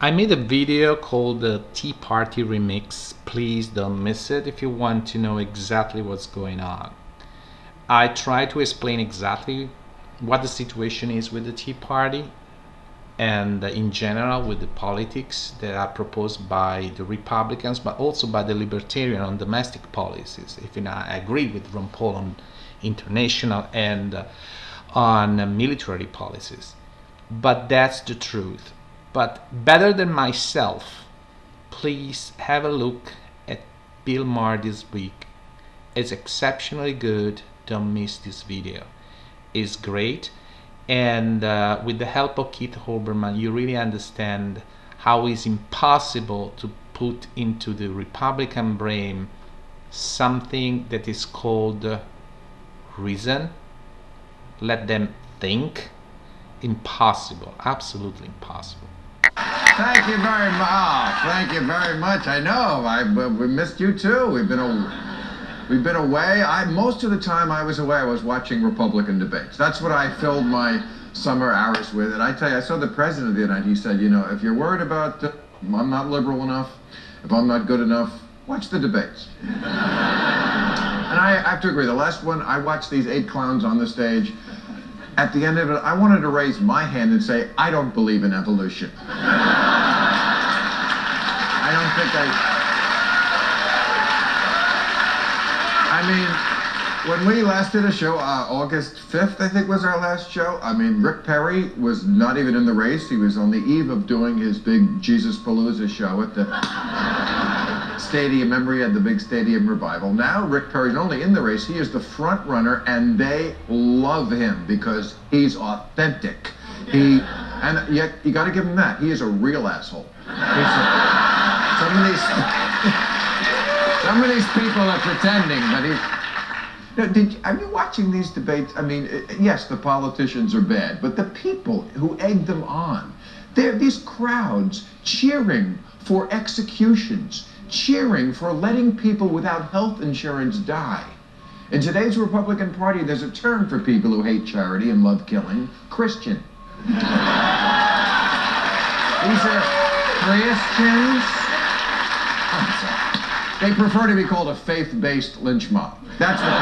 I made a video called the Tea Party Remix. Please don't miss it if you want to know exactly what's going on. I try to explain exactly what the situation is with the Tea Party and in general with the politics that are proposed by the Republicans, but also by the Libertarian on domestic policies. If you know, I agree with Ron Paul on international and on military policies. But that's the truth. But better than myself, please have a look at Bill Maher this week. It's exceptionally good. Don't miss this video. It's great. And with the help of Keith Olbermann, you really understand how it's impossible to put into the Republican brain something that is called reason. Let them think. Impossible, absolutely impossible. Thank you very much. Oh, thank you very much. I know. We missed you too. We've been away. Most of the time I was away, I was watching Republican debates. That's what I filled my summer hours with. And I tell you, I saw the president the other night. He said, you know, if you're worried about I'm not liberal enough, if I'm not good enough, watch the debates. And I have to agree. The last one, I watched these 8 clowns on the stage. At the end of it, I wanted to raise my hand and say, I don't believe in evolution. I don't think I mean, when we last did a show, August 5th, I think was our last show. I mean, Rick Perry was not even in the race. He was on the eve of doing his big Jesus Palooza show at the stadium. Remember, he had the big stadium revival. Now Rick Perry's only in the race. He is the front runner, and they love him because he's authentic. And yet you got to give him that. He is a real asshole. Some of these people are pretending, but are you watching these debates? I mean, yes, the politicians are bad, but the people who egg them on, they're these crowds cheering for executions, cheering for letting people without health insurance die. In today's Republican Party, there's a term for people who hate charity and love killing: Christian. These are Christians. They prefer to be called a faith-based lynch mob. That's what they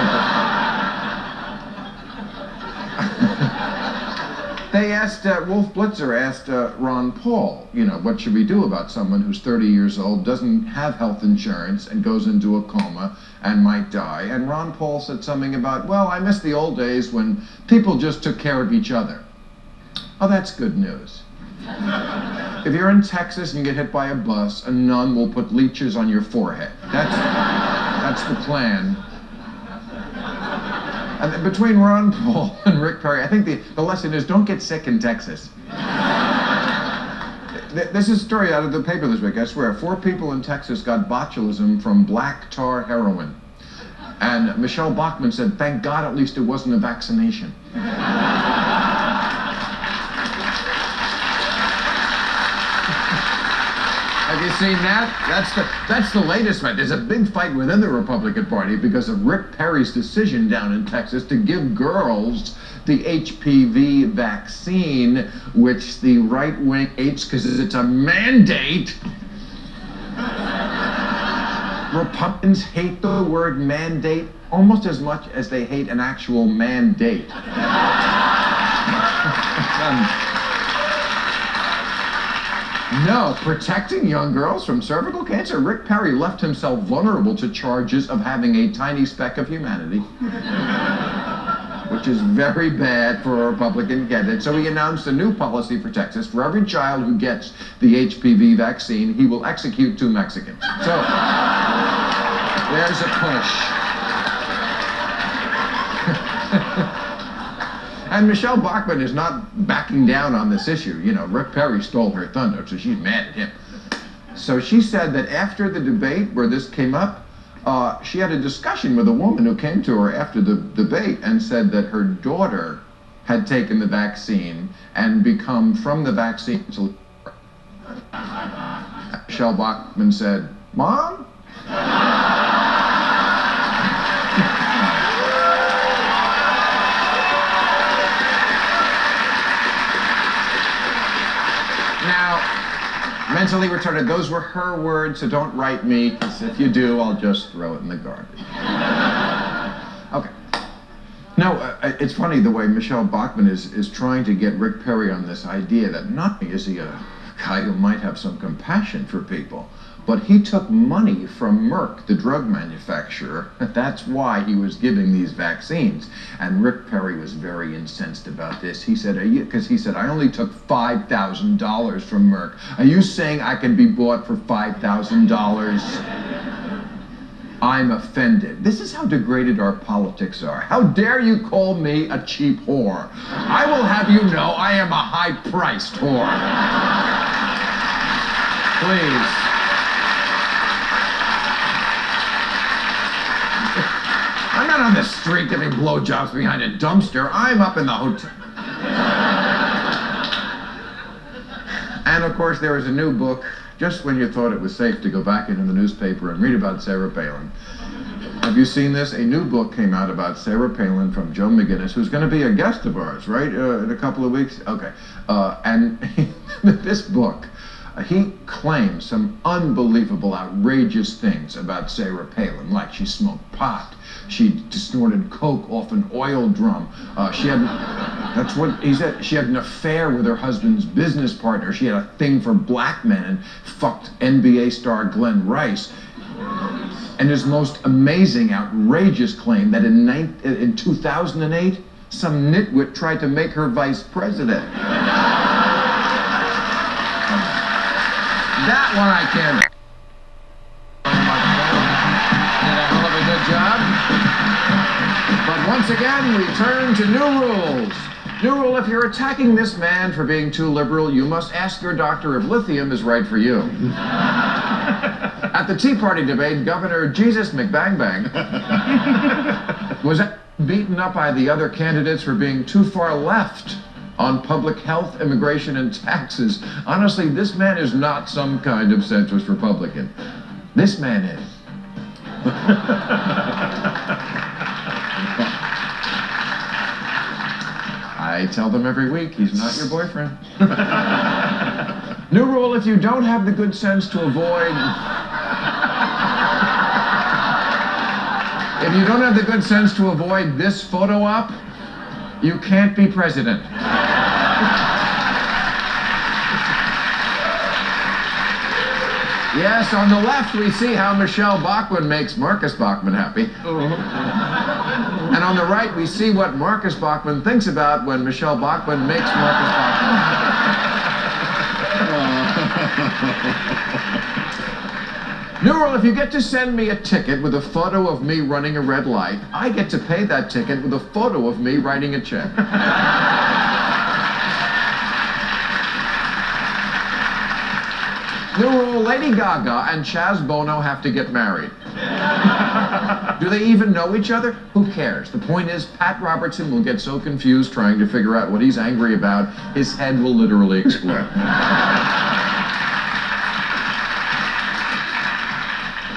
prefer. They asked, Wolf Blitzer asked Ron Paul, you know, what should we do about someone who's 30 years old, doesn't have health insurance, and goes into a coma and might die? And Ron Paul said something about, well, I miss the old days when people just took care of each other. Oh, that's good news. If you're in Texas and you get hit by a bus, a nun will put leeches on your forehead. That's the plan. And between Ron Paul and Rick Perry, I think the lesson is don't get sick in Texas. This is a story out of the paper this week, I swear. 4 people in Texas got botulism from black tar heroin. And Michelle Bachmann said, thank God at least it wasn't a vaccination. Have you seen that? That's the latest fight. There's a big fight within the Republican Party because of Rick Perry's decision down in Texas to give girls the HPV vaccine, which the right wing hates because it's a mandate. Republicans hate the word mandate almost as much as they hate an actual mandate. No, protecting young girls from cervical cancer. Rick Perry left himself vulnerable to charges of having a tiny speck of humanity, which is very bad for a Republican candidate. So he announced a new policy for Texas. For every child who gets the HPV vaccine, he will execute 2 Mexicans. So there's a push. And Michelle Bachmann is not backing down on this issue. You know, Rick Perry stole her thunder, so she's mad at him. So she said that after the debate where this came up, she had a discussion with a woman who came to her after the debate and said that her daughter had taken the vaccine and become from the vaccine. Michelle Bachmann said, Mom? Mentally retarded. Those were her words, so don't write me, because if you do, I'll just throw it in the garbage. Okay. No, it's funny the way Michelle Bachmann is trying to get Rick Perry on this idea that not only is he a guy who might have some compassion for people, but he took money from Merck, the drug manufacturer. That's why he was giving these vaccines. And Rick Perry was very incensed about this. He said, because he said, I only took $5,000 from Merck. Are you saying I can be bought for $5,000? I'm offended. This is how degraded our politics are. How dare you call me a cheap whore? I will have you know I am a high-priced whore. Please. I'm not on the street giving blowjobs behind a dumpster. I'm up in the hotel. And of course, there is a new book, just when you thought it was safe to go back into the newspaper and read about Sarah Palin. Have you seen this? A new book came out about Sarah Palin from Joe McGinnis, who's going to be a guest of ours, right, in a couple of weeks? Okay. And this book, he claims some unbelievable, outrageous things about Sarah Palin, like she smoked pot, she snorted coke off an oil drum, that's what he said, she had an affair with her husband's business partner, she had a thing for black men and fucked NBA star Glenn Rice. And his most amazing, outrageous claim that in 2008, some nitwit tried to make her vice president. That one I can. Did a hell of a good job. But once again, we turn to new rules. New rule, if you're attacking this man for being too liberal, you must ask your doctor if lithium is right for you. At the Tea Party debate, Governor Jesus McBangbang was beaten up by the other candidates for being too far left on public health, immigration, and taxes. Honestly, this man is not some kind of centrist Republican. This man is. I tell them every week, he's not your boyfriend. New rule, if you don't have the good sense to avoid... If you don't have the good sense to avoid this photo op, you can't be president. Yes, on the left we see how Michelle Bachmann makes Marcus Bachmann happy. And on the right we see what Marcus Bachmann thinks about when Michelle Bachmann makes Marcus Bachmann happy. New rule, if you get to send me a ticket with a photo of me running a red light, I get to pay that ticket with a photo of me writing a check. New rule, Lady Gaga and Chaz Bono have to get married. Do they even know each other? Who cares? The point is, Pat Robertson will get so confused trying to figure out what he's angry about, his head will literally explode.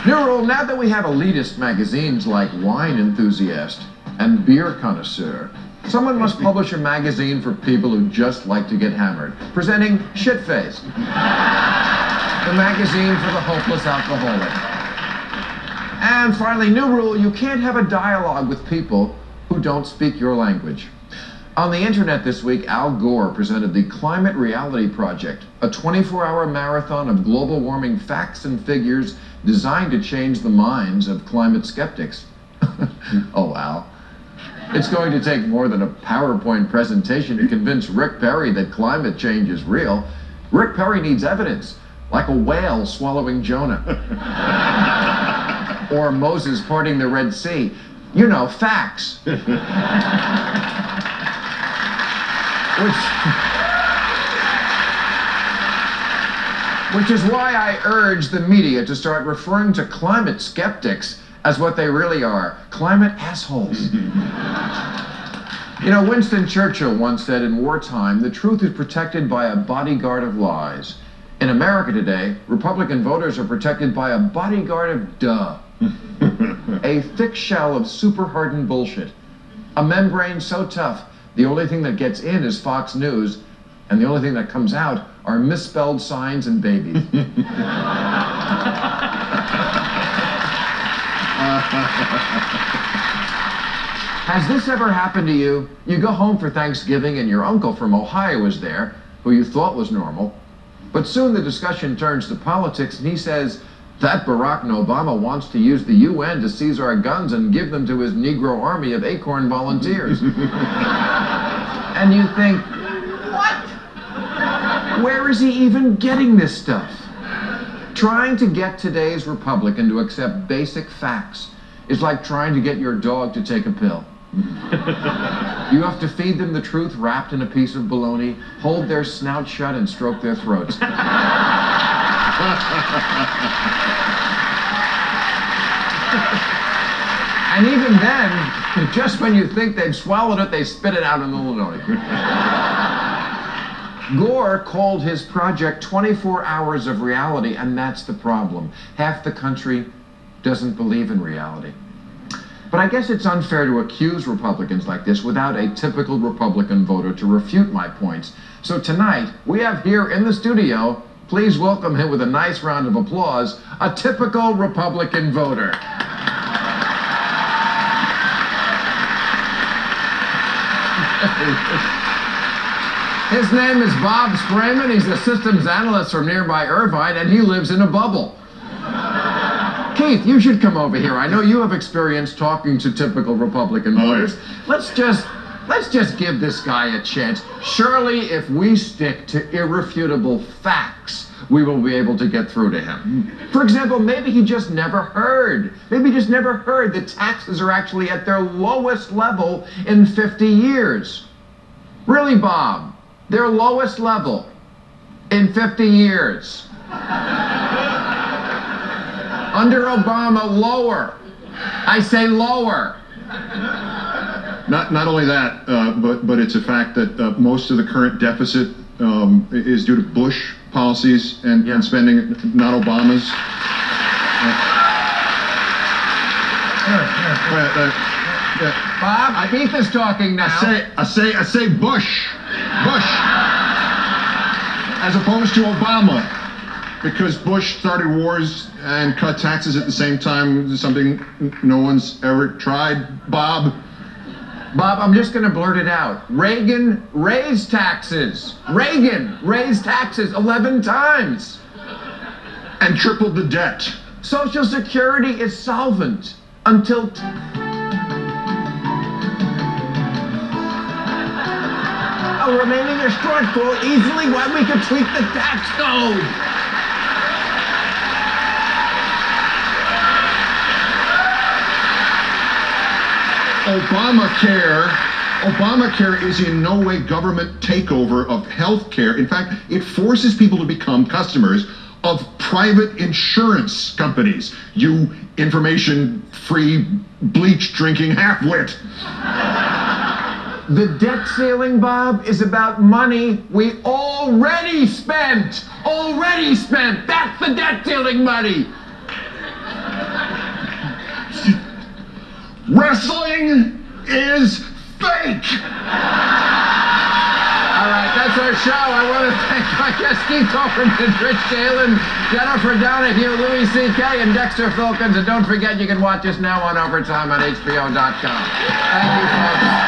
New rule, now that we have elitist magazines like Wine Enthusiast and Beer Connoisseur, someone must publish a magazine for people who just like to get hammered, presenting Shitface, the magazine for the hopeless alcoholic. And finally, new rule, you can't have a dialogue with people who don't speak your language. On the internet this week, Al Gore presented the Climate Reality Project, a 24-hour marathon of global warming facts and figures designed to change the minds of climate skeptics. Oh, Al. It's going to take more than a PowerPoint presentation to convince Rick Perry that climate change is real. Rick Perry needs evidence, like a whale swallowing Jonah. Or Moses parting the Red Sea. You know, facts. Which is why I urge the media to start referring to climate skeptics as what they really are, climate assholes. You know, Winston Churchill once said, in wartime, the truth is protected by a bodyguard of lies. In America today, Republican voters are protected by a bodyguard of duh. A thick shell of super hardened bullshit. A membrane so tough, the only thing that gets in is Fox News, and the only thing that comes out are are misspelled signs and babies. Has this ever happened to you? You go home for Thanksgiving and your uncle from Ohio is there, who you thought was normal, but soon the discussion turns to politics and he says, that Barack Obama wants to use the UN to seize our guns and give them to his Negro army of acorn volunteers. And you think, what? Where is he even getting this stuff? Trying to get today's Republican to accept basic facts is like trying to get your dog to take a pill. You have to feed them the truth wrapped in a piece of bologna, hold their snout shut, and stroke their throats. And even then, just when you think they've swallowed it, they spit it out in the bologna. Gore called his project 24 hours of reality, and that's the problem. Half the country doesn't believe in reality. But I guess it's unfair to accuse Republicans like this without a typical Republican voter to refute my points. So tonight, we have here in the studio, please welcome him with a nice round of applause, a typical Republican voter. His name is Bob Sprayman. He's a systems analyst from nearby Irvine, and he lives in a bubble. Keith, you should come over here. I know you have experience talking to typical Republican voters. Let's just give this guy a chance. Surely, if we stick to irrefutable facts, we will be able to get through to him. For example, maybe he just never heard. Maybe he just never heard that taxes are actually at their lowest level in 50 years. Really, Bob? Their lowest level in 50 years. Under Obama, lower. I say lower. Not only that, but it's a fact that most of the current deficit is due to Bush policies and spending, not Obama's. Bob, Keith is talking now. I say Bush, as opposed to Obama, because Bush started wars and cut taxes at the same time, something no one's ever tried. Bob, I'm just going to blurt it out. Reagan raised taxes. Reagan raised taxes 11 times. and tripled the debt. Social Security is solvent until... remaining a shortfall easily when we could tweak the tax code. Obamacare is in no way government takeover of health care. In fact, it forces people to become customers of private insurance companies. You information-free, bleach-drinking half-wit. The debt ceiling, Bob, is about money we already spent. Already spent. That's the debt ceiling money. Wrestling is fake. All right, that's our show. I want to thank my guests, Keith Olbermann, Rich Galen, Jennifer Donahue, Louis C.K., and Dexter Filkins. And don't forget, you can watch us now on Overtime on HBO.com. Thank you, folks.